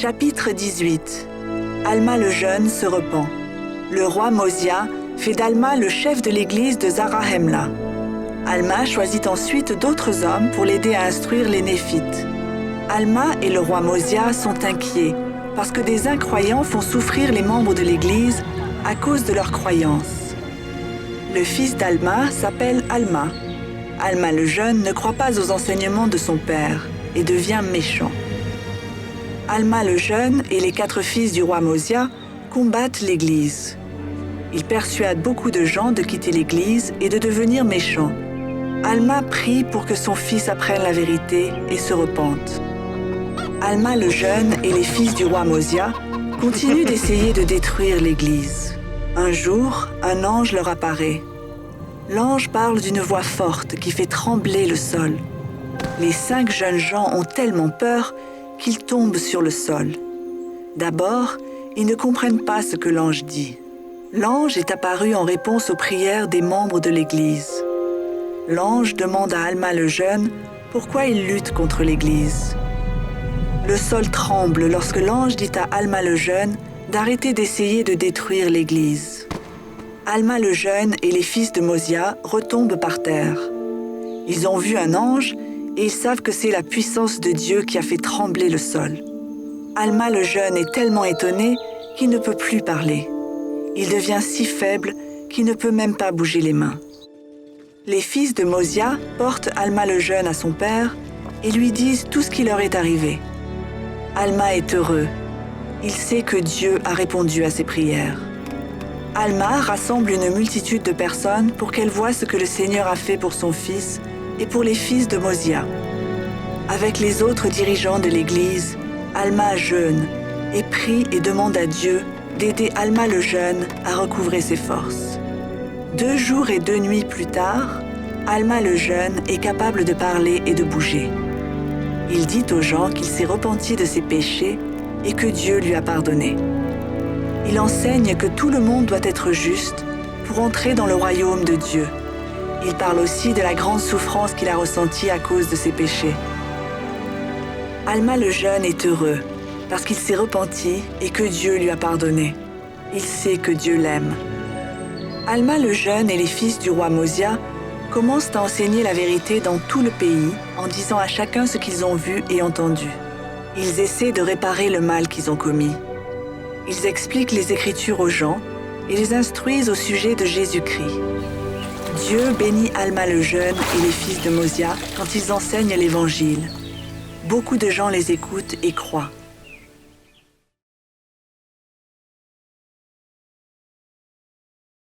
Chapitre 18. Alma le jeune se repent. Le roi Mosia fait d'Alma le chef de l'église de Zarahemla. Alma choisit ensuite d'autres hommes pour l'aider à instruire les Néphites. Alma et le roi Mosia sont inquiets parce que des incroyants font souffrir les membres de l'église à cause de leurs croyances. Le fils d'Alma s'appelle Alma. Alma le jeune ne croit pas aux enseignements de son père et devient méchant. Alma le jeune et les 4 fils du roi Mosia combattent l'église. Ils persuadent beaucoup de gens de quitter l'église et de devenir méchants. Alma prie pour que son fils apprenne la vérité et se repente. Alma le jeune et les fils du roi Mosia continuent d'essayer de détruire l'église. Un jour, un ange leur apparaît. L'ange parle d'une voix forte qui fait trembler le sol. Les 5 jeunes gens ont tellement peur qu'ils tombent sur le sol. D'abord, ils ne comprennent pas ce que l'ange dit. L'ange est apparu en réponse aux prières des membres de l'église. L'ange demande à Alma le jeune pourquoi il lutte contre l'église. Le sol tremble lorsque l'ange dit à Alma le jeune d'arrêter d'essayer de détruire l'église. Alma le jeune et les fils de Mosia retombent par terre. Ils ont vu un ange et ils savent que c'est la puissance de Dieu qui a fait trembler le sol. Alma le jeune est tellement étonné qu'il ne peut plus parler. Il devient si faible qu'il ne peut même pas bouger les mains. Les fils de Mosia portent Alma le jeune à son père et lui disent tout ce qui leur est arrivé. Alma est heureux. Il sait que Dieu a répondu à ses prières. Alma rassemble une multitude de personnes pour qu'elle voie ce que le Seigneur a fait pour son fils et pour les fils de Mosia. Avec les autres dirigeants de l'Église, Alma jeûne et prie et demande à Dieu d'aider Alma le jeune à recouvrer ses forces. 2 jours et 2 nuits plus tard, Alma le jeune est capable de parler et de bouger. Il dit aux gens qu'il s'est repenti de ses péchés et que Dieu lui a pardonné. Il enseigne que tout le monde doit être juste pour entrer dans le royaume de Dieu. Il parle aussi de la grande souffrance qu'il a ressentie à cause de ses péchés. Alma le jeune est heureux parce qu'il s'est repenti et que Dieu lui a pardonné. Il sait que Dieu l'aime. Alma le jeune et les fils du roi Mosia commencent à enseigner la vérité dans tout le pays en disant à chacun ce qu'ils ont vu et entendu. Ils essaient de réparer le mal qu'ils ont commis. Ils expliquent les Écritures aux gens et les instruisent au sujet de Jésus-Christ. Dieu bénit Alma le jeune et les fils de Mosia quand ils enseignent l'Évangile. Beaucoup de gens les écoutent et croient.